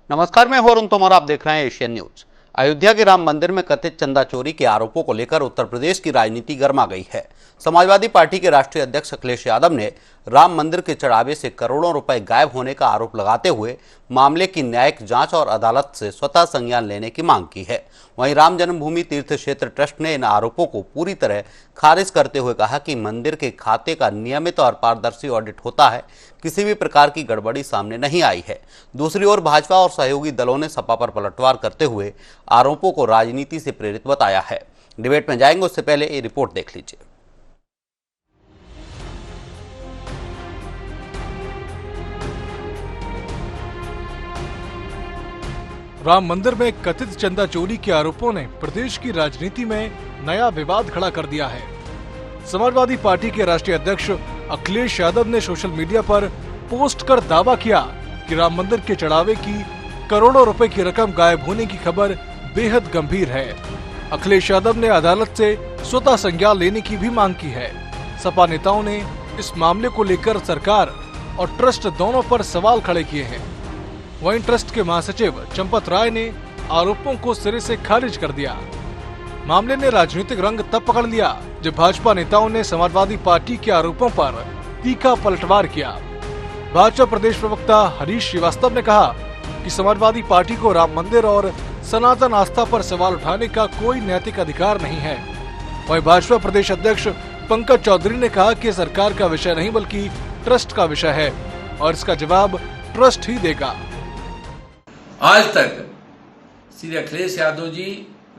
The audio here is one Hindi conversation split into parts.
नमस्कार, मैं वरुण तोमर, आप देख रहे हैं एशियन न्यूज। अयोध्या के राम मंदिर में कथित चंदा चोरी के आरोपों को लेकर उत्तर प्रदेश की राजनीति गर्मा गई है। समाजवादी पार्टी के राष्ट्रीय अध्यक्ष अखिलेश यादव ने राम मंदिर के चढ़ावे से करोड़ों रुपए गायब होने का आरोप लगाते हुए मामले की न्यायिक जांच और अदालत से स्वतः संज्ञान लेने की मांग की है। वहीं राम जन्मभूमि तीर्थ क्षेत्र ट्रस्ट ने इन आरोपों को पूरी तरह खारिज करते हुए कहा कि मंदिर के खाते का नियमित और पारदर्शी ऑडिट होता है, किसी भी प्रकार की गड़बड़ी सामने नहीं आई है। दूसरी ओर भाजपा और सहयोगी दलों ने सपा पर पलटवार करते हुए आरोपों को राजनीति से प्रेरित बताया है। डिबेट में जाएंगे उससे पहले ये रिपोर्ट देख लीजिए। राम मंदिर में कथित चंदा चोरी के आरोपों ने प्रदेश की राजनीति में नया विवाद खड़ा कर दिया है। समाजवादी पार्टी के राष्ट्रीय अध्यक्ष अखिलेश यादव ने सोशल मीडिया पर पोस्ट कर दावा किया कि राम मंदिर के चढ़ावे की करोड़ों रुपए की रकम गायब होने की खबर बेहद गंभीर है। अखिलेश यादव ने अदालत से स्वतः संज्ञान लेने की भी मांग की है। सपा नेताओं ने इस मामले को लेकर सरकार और ट्रस्ट दोनों पर सवाल खड़े किए हैं। वहीं ट्रस्ट के महासचिव चंपत राय ने आरोपों को सिरे से खारिज कर दिया। मामले ने राजनीतिक रंग तब पकड़ लिया जब भाजपा नेताओं ने समाजवादी पार्टी के आरोपों पर तीखा पलटवार किया। भाजपा प्रदेश प्रवक्ता हरीश श्रीवास्तव ने कहा कि समाजवादी पार्टी को राम मंदिर और सनातन आस्था पर सवाल उठाने का कोई नैतिक अधिकार नहीं है। वहीं भाजपा प्रदेश अध्यक्ष पंकज चौधरी ने कहा कि सरकार का विषय नहीं बल्कि ट्रस्ट का विषय है और इसका जवाब ट्रस्ट ही देगा। आज तक श्री अखिलेश यादव जी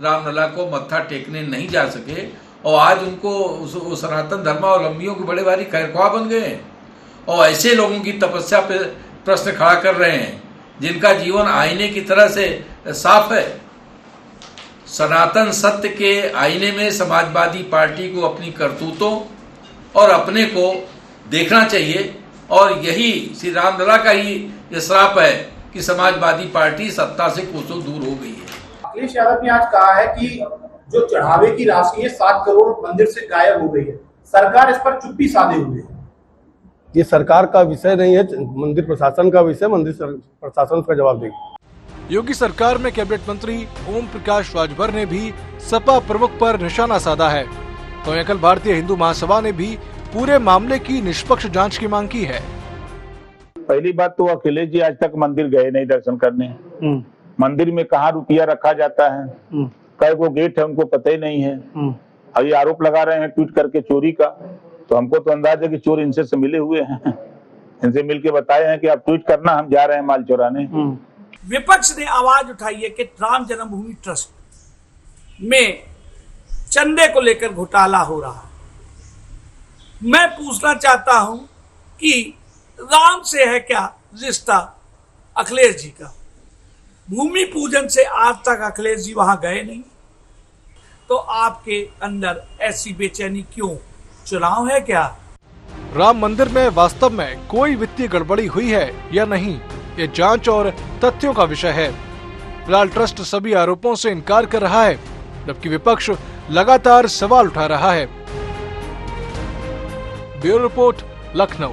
रामलला को मत्था टेकने नहीं जा सके और आज उनको सनातन धर्मावलंबियों के बड़े भारी खैरख्वाह बन गए हैं और ऐसे लोगों की तपस्या पे प्रश्न खड़ा कर रहे हैं जिनका जीवन आईने की तरह से साफ है। सनातन सत्य के आईने में समाजवादी पार्टी को अपनी करतूतों और अपने को देखना चाहिए और यही श्री रामलला का ही ये श्राप है कि समाजवादी पार्टी सत्ता से कोसों दूर हो गई है। अखिलेश यादव ने आज कहा है कि जो चढ़ावे की राशि है 7 करोड़ मंदिर से गायब हो गई है, सरकार इस पर चुप्पी साधे हुए है। ये सरकार का विषय नहीं है, मंदिर प्रशासन का विषय, मंदिर प्रशासन उसका जवाब देगी। योगी सरकार में कैबिनेट मंत्री ओम प्रकाश राजभर ने भी सपा प्रमुख पर निशाना साधा है, तो अखिल भारतीय हिंदू महासभा ने भी पूरे मामले की निष्पक्ष जांच की मांग की है। पहली बात तो अखिलेश जी आज तक मंदिर गए नहीं दर्शन करने। मंदिर में कहाँ रुपया रखा जाता है, कई वो गेट है उनको पता ही नहीं है। और ये आरोप लगा रहे हैं ट्वीट करके चोरी का, तो हमको तो अंदाज है कि चोर इनसे से मिले हुए हैं, इनसे मिलके बताए हैं कि आप ट्वीट करना, हम जा रहे हैं माल चुराने। विपक्ष ने आवाज उठाई है कि राम जन्मभूमि ट्रस्ट में चंदे को लेकर घोटाला हो रहा है। मैं पूछना चाहता हूं कि राम से है क्या रिश्ता अखिलेश जी का? भूमि पूजन से आज तक अखिलेश जी वहां गए नहीं, तो आपके अंदर ऐसी बेचैनी क्यों? चुनाव है क्या? राम मंदिर में वास्तव में कोई वित्तीय गड़बड़ी हुई है या नहीं, ये जांच और तथ्यों का विषय है। फिलहाल ट्रस्ट सभी आरोपों से इनकार कर रहा है, जबकि विपक्ष लगातार सवाल उठा रहा है। Bureau report, Lucknow.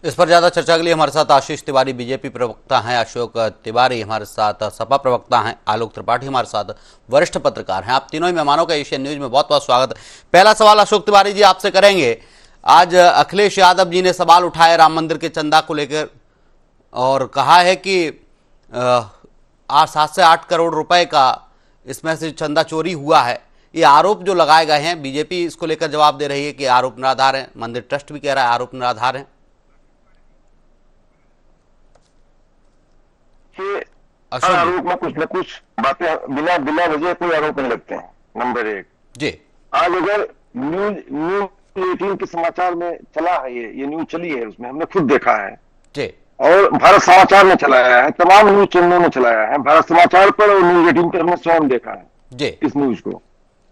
इस पर ज्यादा चर्चा के लिए हमारे साथ आशीष तिवारी बीजेपी प्रवक्ता हैं, अशोक तिवारी हमारे साथ सपा प्रवक्ता हैं, आलोक त्रिपाठी हमारे साथ वरिष्ठ पत्रकार हैं। आप तीनों ही मेहमानों का एशियन न्यूज में बहुत बहुत स्वागत है। पहला सवाल अशोक तिवारी जी आपसे करेंगे। आज अखिलेश यादव जी ने सवाल उठाए राम मंदिर के चंदा को लेकर और कहा है कि 7 से 8 करोड़ रुपए का इसमें से चंदा चोरी हुआ है। ये आरोप जो लगाए गए हैं, बीजेपी इसको लेकर जवाब दे रही है कि आरोप निराधार है, मंदिर ट्रस्ट भी कह रहा है आरोप निराधार है। आरोप में कुछ न कुछ बातें बिना वजह कोई आरोप नहीं लगते हैं। नंबर 1 जी, आज अगर न्यूज 18 के समाचार में चला है, ये न्यूज चली है, उसमें हमने खुद देखा है जी, और भारत समाचार में चलाया है, तमाम न्यूज चैनलों में चलाया है, भारत समाचार पर और न्यूज 18 पर हमने स्वयं देखा है जी इस न्यूज को।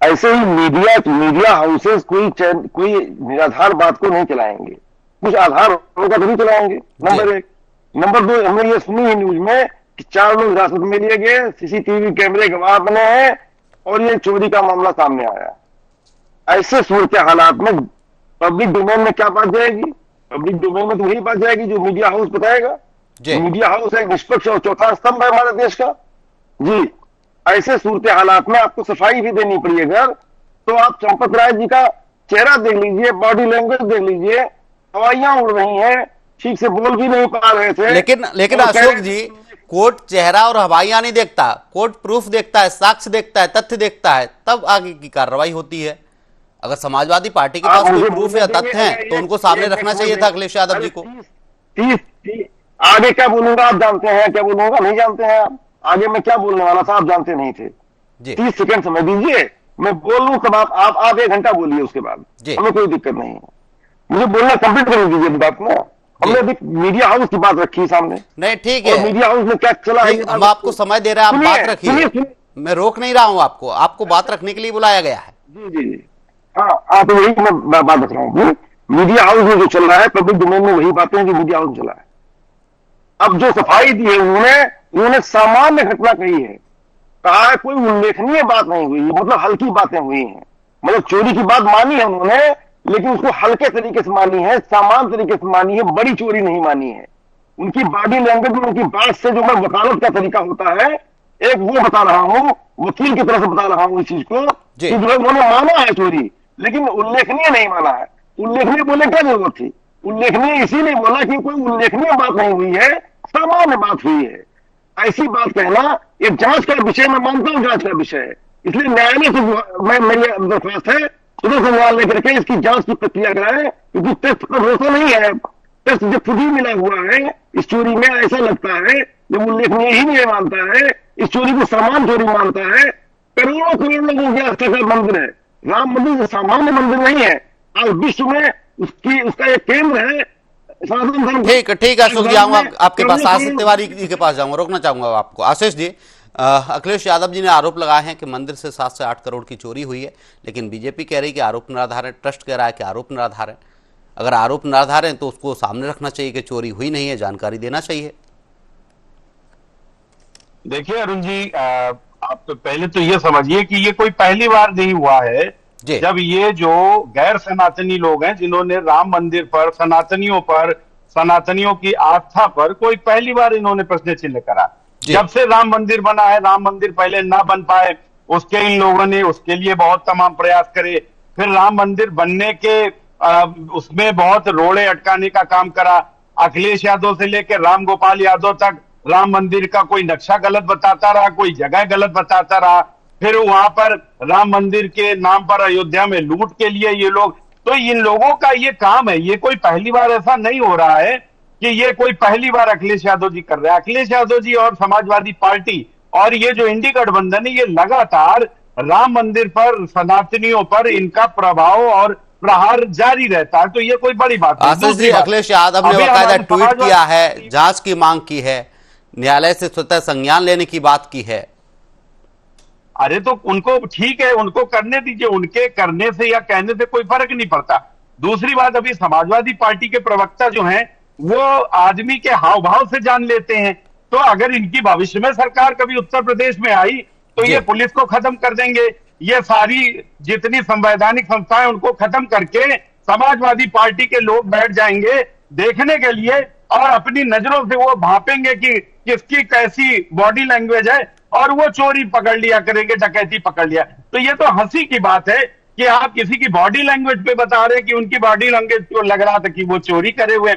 ऐसे ही मीडिया हाउसेस कोई निराधार बात को नहीं चलाएंगे, कुछ आधार होगा तभी चलाएंगे। नंबर 1। नंबर 2, हमने ये सुनी है न्यूज में कि 4 लोग हिरासत में लिए गए, सीसीटीवी कैमरे गवाह बने हैं और ये चोरी का मामला सामने आया। ऐसे सूरत हालात में पब्लिक डोमेन में क्या बात जाएगी? पब्लिक डोमेन में तो वही बात जाएगी जो मीडिया हाउस बताएगा। जी। मीडिया हाउस एक निष्पक्ष और चौथा स्तंभ है हमारे देश का। जी, ऐसे सूरत हालात में आपको सफाई भी देनी पड़ी अगर, तो आप चंपत राय जी का चेहरा देख लीजिए, बॉडी लैंग्वेज देख लीजिए, हवाइयां उड़ रही हैं, ठीक से बोल भी नहीं पा रहे थे। लेकिन अशोक जी, कोर्ट चेहरा और हवाइयां नहीं देखता, कोर्ट प्रूफ देखता है, साक्ष्य देखता है, तथ्य देखता है, तब आगे की कार्रवाई होती है। अगर समाजवादी पार्टी के पास कोई प्रूफ या तथ्य हैं तो उनको सामने रखना चाहिए था अखिलेश यादव जी को। आगे क्या बोलूंगा आप जानते हैं, क्या बोलूंगा नहीं जानते हैं आप। आगे मैं क्या बोलने वाला था आप जानते नहीं थे। 30 सेकंड समय दीजिए, मैं बोल लूं तब आप 1 घंटा बोलिए, उसके बाद हमें कोई दिक्कत नहीं है। मुझे बोलना कंप्लीट कर दीजिए बात में। हमने अभी मीडिया हाउस की बात रखी सामने। नहीं ठीक है, मीडिया हाउस में क्या चला है, हम आपको समय दे रहे हैं, आप बात रखिए, मैं रोक नहीं रहा हूं आपको बात रखने के लिए बुलाया गया है। जी जी जी, हाँ तो वही मैं बात रख रहा हूँ। मीडिया हाउस में जो चल रहा है, पब्लिक डोमेन में वही बातें जो मीडिया हाउस में चला है। अब जो सफाई दी है उन्होंने सामान्य घटना कही है, कहा है कोई उल्लेखनीय बात नहीं हुई, मतलब हल्की बातें हुई हैं। मतलब चोरी की बात मानी है उन्होंने, लेकिन उसको हल्के तरीके से मानी है, सामान्य तरीके से मानी है, बड़ी चोरी नहीं मानी है। उनकी बॉडी लैंग्वेज में, उनकी बात से जो मैं वकालत का तरीका होता है, एक वो बता रहा हूं, वकील की तरह से बता रहा हूं इस चीज को कि जो उन्होंने माना है चोरी, लेकिन उल्लेखनीय नहीं माना है। उल्लेखनीय बोले क्या जरूरत थी? उल्लेखनीय इसीलिए बोला कि कोई उल्लेखनीय बात नहीं हुई है, सामान्य बात हुई है। ऐसी बात कहना ये जांच का विषय, मैं मानता हूं जांच का विषय है, इसलिए न्यायालय से मेरी दरख्वास्त है सुबह से न्यायालय करके इसकी जांच की प्रक्रिया कराए, क्योंकि टेस्ट पर भरोसा नहीं है। टेस्ट जब खुद ही मिला हुआ है इस चोरी में, ऐसा लगता है जब उल्लेखनीय ही नहीं मानता है, इस चोरी को सामान्य चोरी मानता है। करोड़ों करोड़ लोगों की आस्था का मंदिर है, राम मंदिर सामान्य मंदिर नहीं है, आज विश्व में उसका एक केंद्र है। ठीक है अशोक जी, आऊंगा आपके पास, आशीष तिवारी जी के पास जाऊंगा, रोकना चाहूंगा आपको। आशीष जी, अखिलेश यादव जी ने आरोप लगाए हैं कि मंदिर से 7 से 8 करोड़ की चोरी हुई है, लेकिन बीजेपी कह रही है कि आरोप निराधार है, ट्रस्ट कह रहा है कि आरोप निराधार है। अगर आरोप निराधार है तो उसको सामने रखना चाहिए कि चोरी हुई नहीं है, जानकारी देना चाहिए। देखिए अरुण जी, आप तो पहले तो ये समझिए कि ये कोई पहली बार नहीं हुआ है जब ये जो गैर सनातनी लोग हैं, जिन्होंने राम मंदिर पर, सनातनियों की आस्था पर कोई पहली बार इन्होंने प्रश्न चिन्ह करा। जब से राम मंदिर बना है, राम मंदिर पहले ना बन पाए, उसके इन लोगों ने उसके लिए बहुत तमाम प्रयास करे, फिर राम मंदिर बनने के उसमें बहुत रोड़े अटकाने का काम करा। अखिलेश यादव से लेकर राम गोपाल यादव तक राम मंदिर का कोई नक्शा गलत बताता रहा, कोई जगह गलत बताता रहा, फिर वहां पर राम मंदिर के नाम पर अयोध्या में लूट के लिए ये लोग, तो इन लोगों का ये काम है। ये कोई पहली बार ऐसा नहीं हो रहा है कि ये कोई पहली बार अखिलेश यादव जी कर रहे हैं। अखिलेश यादव जी और समाजवादी पार्टी और ये जो इंडी गठबंधन है, ये लगातार राम मंदिर पर, सनातनियों पर इनका प्रभाव और प्रहार जारी रहता है, तो ये कोई बड़ी बात नहीं। अखिलेश यादव ने बाकायदा ट्वीट किया है, जांच की मांग की है, न्यायालय से स्वतः संज्ञान लेने की बात की है। अरे तो उनको ठीक है, उनको करने दीजिए, उनके करने से या कहने से कोई फर्क नहीं पड़ता। दूसरी बात, अभी समाजवादी पार्टी के प्रवक्ता जो हैं वो आदमी के हाव भाव से जान लेते हैं, तो अगर इनकी भविष्य में सरकार कभी उत्तर प्रदेश में आई तो ये पुलिस को खत्म कर देंगे, ये सारी जितनी संवैधानिक संस्थाएं उनको खत्म करके समाजवादी पार्टी के लोग बैठ जाएंगे देखने के लिए, और अपनी नजरों से वो भापेंगे कि किसकी कैसी बॉडी लैंग्वेज है, और वो चोरी पकड़ लिया करेंगे, डकैती पकड़ लिया। तो ये तो हंसी की बात है कि आप किसी की बॉडी लैंग्वेज पे बता रहे हैं कि उनकी बॉडी लैंग्वेज को लग रहा था कि वो चोरी करे हुए।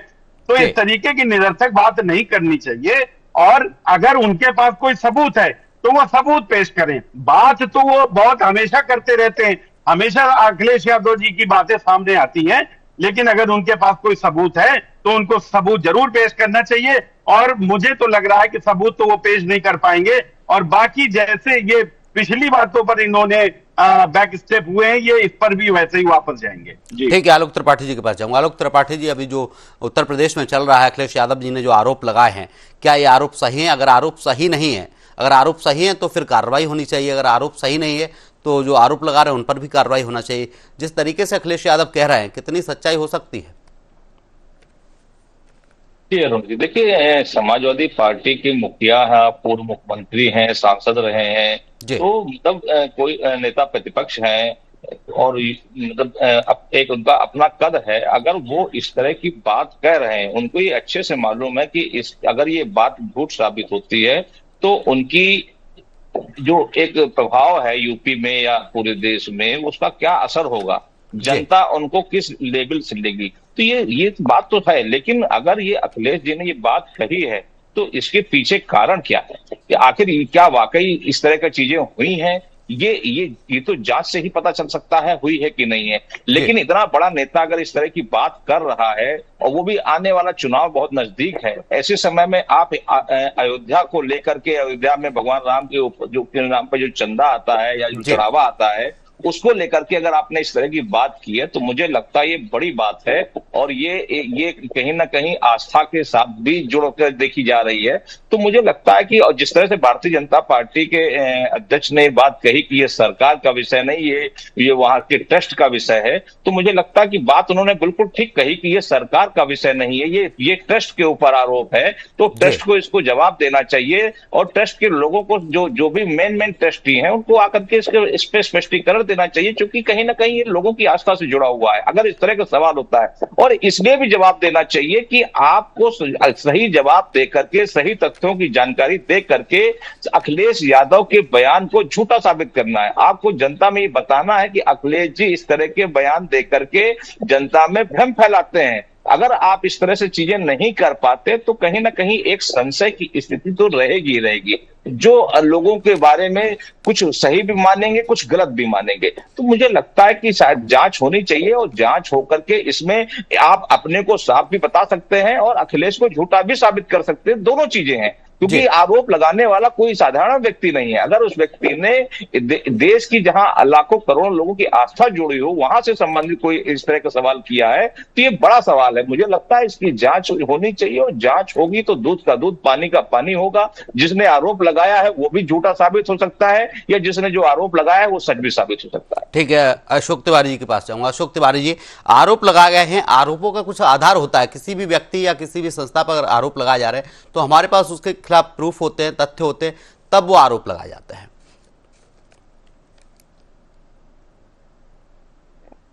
तो इस तरीके की निरर्थक बात नहीं करनी चाहिए, और अगर उनके पास कोई सबूत है तो वो सबूत पेश करें। बात तो वो बहुत हमेशा करते रहते हैं, हमेशा अखिलेश यादव जी की बातें सामने आती हैं, लेकिन अगर उनके पास कोई सबूत है तो उनको सबूत जरूर पेश करना चाहिए, और मुझे तो लग रहा है कि सबूत तो वो पेश नहीं कर पाएंगे, और बाकी जैसे ये पिछली बातों पर इन्होंने बैक स्टेप हुए हैं, ये इस पर भी वैसे ही वापस जाएंगे। ठीक है, आलोक त्रिपाठी जी के पास जाऊंगा। आलोक त्रिपाठी जी, अभी जो उत्तर प्रदेश में चल रहा है, अखिलेश यादव जी ने जो आरोप लगाए हैं, क्या ये आरोप सही है? अगर आरोप सही नहीं है, अगर आरोप सही है तो फिर कार्रवाई होनी चाहिए, अगर आरोप सही नहीं है तो जो आरोप लगा रहे हैं उन पर भी कार्रवाई होना चाहिए। जिस तरीके से अखिलेश यादव कह रहे हैं, कितनी सच्चाई हो सकती है? अरुण जी, देखिए समाजवादी पार्टी के मुखिया हैं, पूर्व मुख्यमंत्री हैं, सांसद रहे हैं, तो मतलब कोई नेता प्रतिपक्ष हैं, और मतलब एक उनका अपना कद है, अगर वो इस तरह की बात कह रहे हैं, उनको ये अच्छे से मालूम है कि अगर ये बात झूठ साबित होती है तो उनकी जो एक प्रभाव है यूपी में या पूरे देश में, उसका क्या असर होगा, जनता उनको किस लेवल से लेगी। तो ये बात तो है, लेकिन अगर ये अखिलेश जी ने ये बात कही है तो इसके पीछे कारण क्या है कि आखिर क्या वाकई इस तरह की चीजें हुई हैं। ये तो जांच से ही पता चल सकता है हुई है कि नहीं है। लेकिन इतना बड़ा नेता अगर इस तरह की बात कर रहा है, और वो भी आने वाला चुनाव बहुत नजदीक है, ऐसे समय में आप अयोध्या को लेकर के, अयोध्या में भगवान राम के नाम पर जो चंदा आता है या जो चढ़ावा आता है, उसको लेकर के अगर आपने इस तरह की बात की है तो मुझे लगता है ये बड़ी बात है, और ये कहीं ना कहीं आस्था के साथ भी जुड़कर देखी जा रही है। तो मुझे लगता है कि और जिस तरह से भारतीय जनता पार्टी के अध्यक्ष ने बात कही कि ये सरकार का विषय नहीं, ये वहां के ट्रस्ट का विषय है, तो मुझे लगता है कि बात उन्होंने बिल्कुल ठीक कही कि ये सरकार का विषय नहीं है, ये ट्रस्ट के ऊपर आरोप है। तो ट्रस्ट को इसको जवाब देना चाहिए, और ट्रस्ट के लोगों को जो भी मेन ट्रस्टी हैं उनको आकर के इस पे स्पष्टीकरण देना चाहिए, क्योंकि कहीं ना कहीं ये लोगों की आस्था से जुड़ा हुआ है। अगर इस तरह का सवाल होता है, और इसलिए भी जवाब देना चाहिए कि आपको सही जवाब दे करके, सही तथ्यों की जानकारी दे करके अखिलेश यादव के बयान को झूठा साबित करना है। आपको जनता में ये बताना है कि अखिलेश जी इस तरह के बयान दे करके जनता में भ्रम फैलाते हैं। अगर आप इस तरह से चीजें नहीं कर पाते तो कहीं ना कहीं एक संशय की स्थिति तो रहेगी। जो लोगों के बारे में कुछ सही भी मानेंगे, कुछ गलत भी मानेंगे। तो मुझे लगता है कि शायद जांच होनी चाहिए, और जांच होकर के इसमें आप अपने को साफ भी बता सकते हैं और अखिलेश को झूठा भी साबित कर सकते हैं। दोनों चीजें हैं, क्योंकि आरोप लगाने वाला कोई साधारण व्यक्ति नहीं है। अगर उस व्यक्ति ने देश की जहां लाखों करोड़ों लोगों की आस्था जुड़ी हो, वहां से संबंधित कोई इस तरह का सवाल किया है, तो ये बड़ा सवाल है। मुझे लगता है इसकी जांच होनी चाहिए, और जांच होगी तो दूध का दूध, पानी का पानी होगा। जिसने आरोप लगाया है वो भी झूठा साबित हो सकता है, या जिसने जो आरोप लगाया है वो सच भी साबित हो सकता है। ठीक है, अशोक तिवारी जी के पास जाऊंगा। अशोक तिवारी जी, आरोप लगाए गए हैं, आरोपों का कुछ आधार होता है। किसी भी व्यक्ति या किसी भी संस्था पर अगर आरोप लगाए जा रहे हैं तो हमारे पास उसके खिलाफ प्रूफ होते हैं, तथ्य होते हैं, तब वो आरोप लगाए जाते हैं।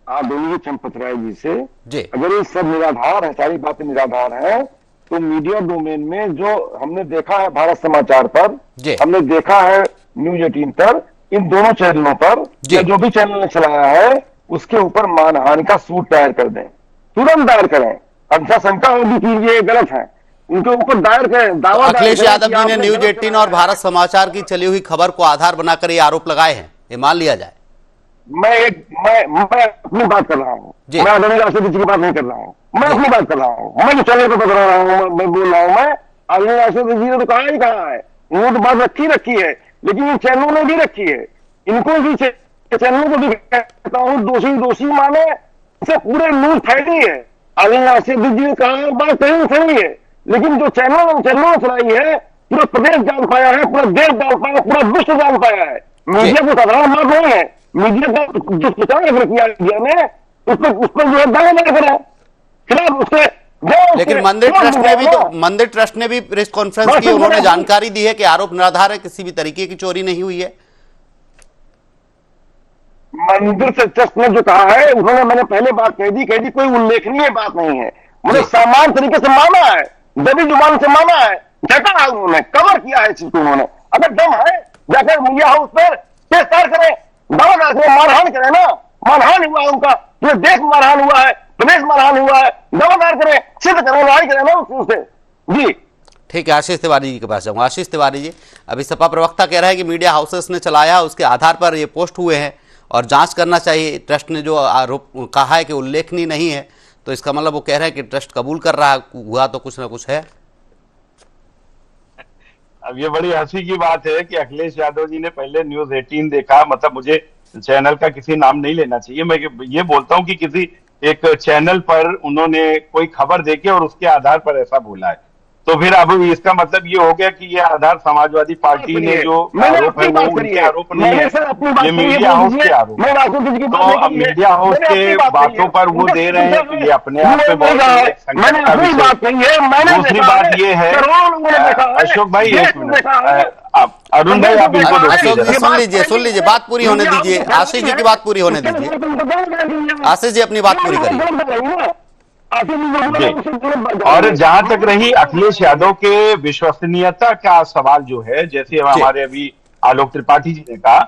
आप बोलिए चंपत राय जी से, अगर ये सब निराधार है, सारी बातें निराधार है, तो मीडिया डोमेन में जो हमने देखा है भारत समाचार पर, हमने देखा है न्यूज 18 पर, इन दोनों चैनलों पर जो भी चैनल ने चलाया है उसके ऊपर मानहानि का सूट दायर कर दें, तुरंत दायर करें। अच्छा शंका होगी कि ये गलत है, उनके ऊपर दायर करें दावा। अखिलेश यादव जी ने न्यूज 18 और भारत समाचार की चली हुई खबर को आधार बनाकर ये आरोप लगाए हैं, ये मान लिया जाए। मैं अपनी बात कर रहा हूँ, मैं आदरणीय राष्ट्रपति जी की बात नहीं कर रहा हूँ, मैं अपनी बात कर रहा हूँ। मैं जो चैनल पर बता रहा हूँ, मैं बोल रहा हूँ, मैं आदरणीय राष्ट्रपति जी ने तो कहा ही कहा है, वो तो बात रखी है, लेकिन इन चैनलों ने भी रखी है। इनको भी चैनलों को भी कहता हूँ दोषी माने, इसे पूरे न्यूज फैली है। आदरणीय राष्ट्रपति जी ने कहा बात सही सही है, लेकिन जो चैनलों ने चलाई है पूरा प्रदेश जान पाया है, पूरा देश जान पाया, पूरा विश्व जान पाया है। मीडिया को साधारण बात नहीं है। मीडिया का जो प्रचार किया मीडिया ने उस पर जो है दावा करें खिलाफ उससे। लेकिन मंदिर ट्रस्ट ने भी प्रेस कॉन्फ्रेंस की, उन्होंने जानकारी दी है कि आरोप निराधार है, किसी भी तरीके की चोरी नहीं हुई है। मंदिर से ट्रस्ट ने जो कहा है, उन्होंने, मैंने पहले बात कह दी कोई उल्लेखनीय बात नहीं है। मुझे सामान्य तरीके से माना है, दबी जुबान से माना है, देखा है उन्होंने, कवर किया है चीज को उन्होंने। अगर दम है जाकर मीडिया हाउस पर केस दायर करें, दावा दायर मारहान करें ना, मारहान हुआ है उनका, पूरे देश में मारहान हुआ है, प्रदेश मारहान हुआ है, दावा दायर करें, सिद्ध करें, लड़ाई करें ना उससे। जी ठीक है, आशीष तिवारी जी के पास जाऊंगा। आशीष तिवारी जी, अभी सपा प्रवक्ता कह रहा है कि मीडिया हाउसेस ने चलाया, उसके आधार पर ये पोस्ट हुए हैं और जांच करना चाहिए। ट्रस्ट ने जो आरोप कहा है कि उल्लेखनीय नहीं है, तो इसका मतलब वो कह रहे हैं कि ट्रस्ट कबूल कर रहा हुआ तो कुछ ना कुछ है। अब ये बड़ी हंसी की बात है कि अखिलेश यादव जी ने पहले न्यूज 18 देखा, मतलब मुझे चैनल का किसी नाम नहीं लेना चाहिए, मैं ये बोलता हूँ कि किसी एक चैनल पर उन्होंने कोई खबर देखी और उसके आधार पर ऐसा बोला है। तो फिर अब इसका मतलब ये हो गया कि ये आधार समाजवादी पार्टी ने जो आरोप है वो उनके आरोप नहीं है, ये मीडिया हाउस के आरोप है। तो अब मीडिया हाउस के बातों पर वो दे रहे हैं, तो ये अपने आप में बहुत संकट का विषय है। दूसरी बात ये है, अशोक भाई एक मिनट, अरुण भाई आप इनको रोकिए अशोक जी जरा। सुन लीजिए बात पूरी होने दीजिए, आशीष जी की बात पूरी होने दीजिए, आशीष जी अपनी बात पूरी करिए। और जहां तक रही अखिलेश यादव के विश्वसनीयता का सवाल जो है, जैसे हमारे अभी आलोक त्रिपाठी जी ने कहा,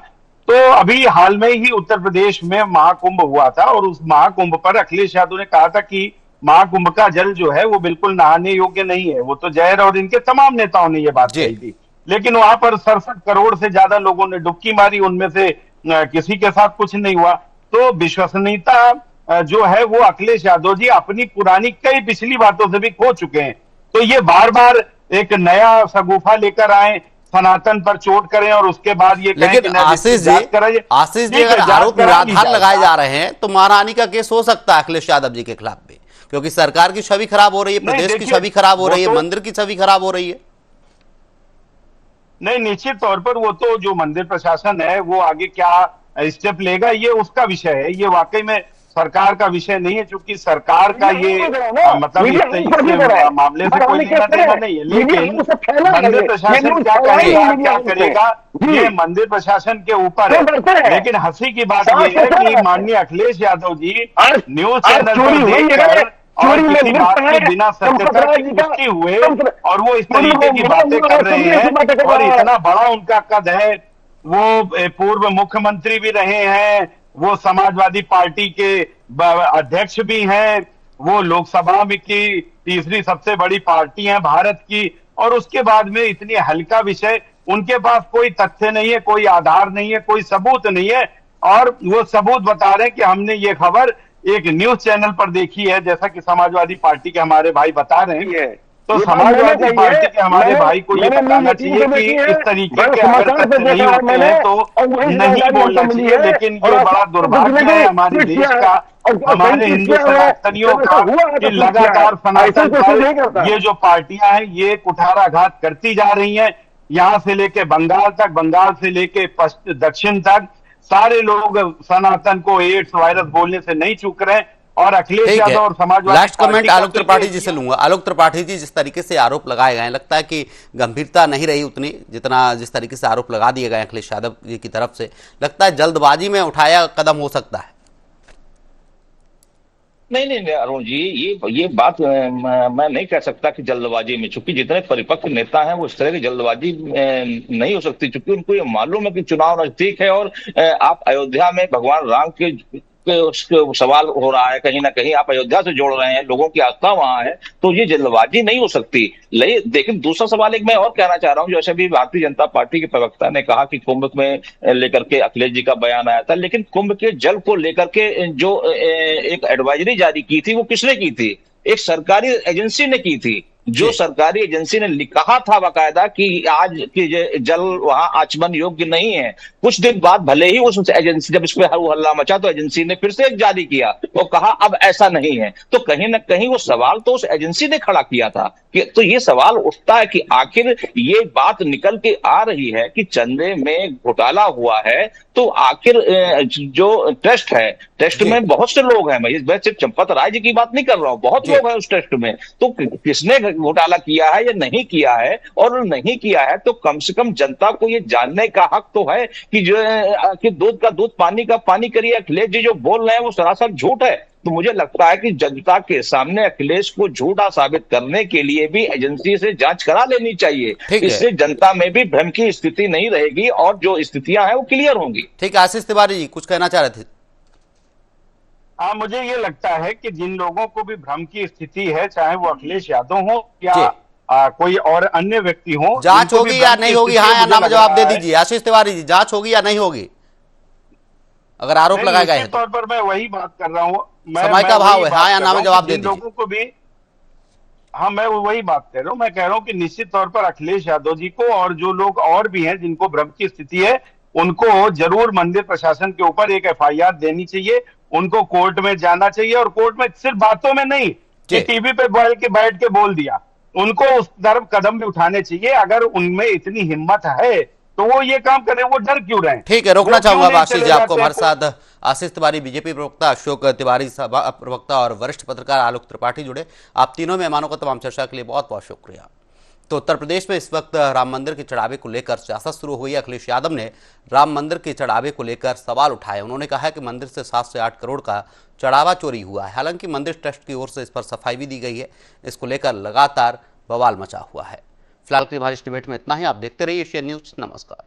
तो अभी हाल में ही उत्तर प्रदेश में महाकुंभ हुआ था और उस महाकुंभ पर अखिलेश यादव ने कहा था कि महाकुंभ का जल जो है वो बिल्कुल नहाने योग्य नहीं है। वो तो जहर, और इनके तमाम नेताओं ने ये बात कही थी, लेकिन वहां पर 67 करोड़ से ज्यादा लोगों ने डुबकी मारी, उनमें से किसी के साथ कुछ नहीं हुआ। तो विश्वसनीयता जो है वो अखिलेश यादव जी अपनी पुरानी कई पिछली बातों से भी खो चुके हैं। तो ये बार बार एक नया सगुफा लेकर आए, सनातन पर चोट करें और उसके बाद ये कहें कि आशीष जी अगर आरोप निराधार लगाए जा रहे हैं तो महारानी का केस हो सकता है अखिलेश यादव जी के खिलाफ भी, क्योंकि सरकार की छवि खराब हो रही है, प्रदेश की छवि खराब हो रही है, मंदिर की छवि खराब हो रही है। नहीं, निश्चित तौर पर वो तो जो मंदिर प्रशासन है वो आगे क्या स्टेप लेगा ये उसका विषय है, ये वाकई में सरकार का विषय नहीं है, क्योंकि सरकार का ये मतलब इस मामले से कोई लेना देना नहीं है। लेकिन मंदिर प्रशासन क्या करेगा क्या करेगा ये मंदिर प्रशासन के ऊपर है। लेकिन हंसी की बात ये है कि माननीय अखिलेश यादव जी न्यूज चैनल पर देखकर और किसी बात के बिना सत्यता की पुष्टि हुए और वो इस तरीके की बातें कर रहे हैं, और इतना बड़ा उनका कद है, वो पूर्व मुख्यमंत्री भी रहे हैं, वो समाजवादी पार्टी के अध्यक्ष भी हैं, वो लोकसभा में की तीसरी सबसे बड़ी पार्टी है भारत की, और उसके बाद में इतनी हल्का विषय, उनके पास कोई तथ्य नहीं है, कोई आधार नहीं है, कोई सबूत नहीं है, और वो सबूत बता रहे हैं कि हमने ये खबर एक न्यूज चैनल पर देखी है, जैसा कि समाजवादी पार्टी के हमारे भाई बता रहे हैं। तो समाजवादी पार्टी के हमारे भाई को ये बताना चाहिए कि इस तरीके के अगर तथ्य नहीं होते हैं तो नहीं बोलना चाहिए। लेकिन ये बड़ा दुर्भाग्य है हमारे देश का, हमारे हिंदू सनातनियों का, कि लगातार सनातन पर ये जो पार्टियां हैं ये कुठाराघात करती जा रही हैं। यहाँ से लेके बंगाल तक, बंगाल से लेके दक्षिण तक सारे लोग सनातन को एड्स वायरस बोलने से नहीं चूक रहे, और अखिलेश यादव और समाजवादी लास्ट कमेंट आलोक त्रिपाठी जी से लूंगा। आलोक त्रिपाठी जी, जिस तरीके से आरोप लगाए गए, लगता है कि गंभीरता नहीं रही उतनी जिस तरीके से आरोप लगा दिए गए अखिलेश यादव जी की तरफ से, लगता है जल्दबाजी में उठाया कदम हो सकता है। नहीं अरुण जी, ये बात मैं नहीं कह सकता कि जल्दबाजी में, चूंकि जितने परिपक्व नेता हैं वो इस तरह की जल्दबाजी नहीं हो सकती, चूंकि उनको ये मालूम है कि चुनाव नजदीक है और आप अयोध्या में भगवान राम के सवाल हो रहा है, कहीं ना कहीं आप अयोध्या से जोड़ रहे हैं, लोगों की आस्था वहां है, तो ये जल्दबाजी नहीं हो सकती। लेकिन दूसरा सवाल एक मैं और कहना चाह रहा हूं, जैसे भी भारतीय जनता पार्टी के प्रवक्ता ने कहा कि कुंभ में लेकर के अखिलेश जी का बयान आया था, लेकिन कुंभ के जल को लेकर के जो एक एडवाइजरी जारी की थी वो किसने की थी? एक सरकारी एजेंसी ने की थी, जो सरकारी एजेंसी ने कहा था बाकायदा कि आज की जल वहां आचमन योग्य नहीं है। कुछ दिन बाद भले ही उस एजेंसी, जब इस पे हल्ला मचा तो एजेंसी ने फिर से एक जारी किया और कहा अब ऐसा नहीं है। तो कहीं ना कहीं वो सवाल तो उस एजेंसी ने खड़ा किया था कि, तो ये सवाल उठता है कि आखिर ये बात निकल के आ रही है कि चंदे में घोटाला हुआ है, तो आखिर जो ट्रस्ट है, ट्रस्ट में बहुत से लोग हैं, मैं सिर्फ चंपत राय जी की बात नहीं कर रहा हूं, बहुत लोग हैं उस ट्रस्ट में, तो किसने घोटाला किया है या नहीं किया है, और नहीं किया है तो कम से कम जनता को ये जानने का हक तो है कि जो कि दूध का दूध पानी का पानी करिए। अखिलेश जी जो बोल रहे हैं वो सरासर झूठ है। तो मुझे लगता है कि जनता के सामने अखिलेश को झूठा साबित करने के लिए भी एजेंसी से जांच करा लेनी चाहिए। इससे जनता में भी भ्रम की स्थिति नहीं रहेगी और जो स्थितियां हैं वो क्लियर होंगी। ठीक है, आशीष तिवारी जी कुछ कहना चाह रहे थे? हाँ, मुझे ये लगता है कि जिन लोगों को भी भ्रम की स्थिति है, चाहे वो अखिलेश यादव हो या कोई और अन्य व्यक्ति हो, जांच होगी या नहीं होगी, हाँ या ना में जवाब दे दीजिए। आशीष तिवारी जी, जांच होगी या नहीं होगी अगर आरोप लगाए गए हैं? तौर पर मैं वही बात कर रहा हूँ, समय का भाव है, हाँ या ना में जवाब दे दीजिए। लोगों को भी, हाँ मैं वही बात कर रहा हूँ, मैं कह रहा हूँ कि निश्चित तौर पर अखिलेश यादव जी को और जो लोग और भी हैं जिनको भ्रम की स्थिति है, उनको जरूर मंदिर प्रशासन के ऊपर एक FIR देनी चाहिए, उनको कोर्ट में जाना चाहिए, और कोर्ट में सिर्फ बातों में नहीं कि टीवी पे बैठ के बोल दिया, उनको उस तरफ कदम भी उठाने चाहिए। अगर उनमें इतनी हिम्मत है तो वो ये काम करें, वो डर क्यों रहे? ठीक है, रोकना चाहूंगा आशीष जी आपको। हमारे साथ आशीष तिवारी बीजेपी प्रवक्ता, अशोक तिवारी सभा प्रवक्ता और वरिष्ठ पत्रकार आलोक त्रिपाठी जुड़े। आप तीनों मेहमानों का तमाम चर्चा के लिए बहुत बहुत शुक्रिया। तो उत्तर प्रदेश में इस वक्त राम मंदिर के चढ़ावे को लेकर सियासत शुरू हुई है। अखिलेश यादव ने राम मंदिर के चढ़ावे को लेकर सवाल उठाए। उन्होंने कहा है कि मंदिर से 7 से 8 करोड़ का चढ़ावा चोरी हुआ है। हालांकि मंदिर ट्रस्ट की ओर से इस पर सफाई भी दी गई है। इसको लेकर लगातार बवाल मचा हुआ है। फिलहाल की हमारी इस डिबेट में इतना ही। आप देखते रहिए एशियन न्यूज। नमस्कार।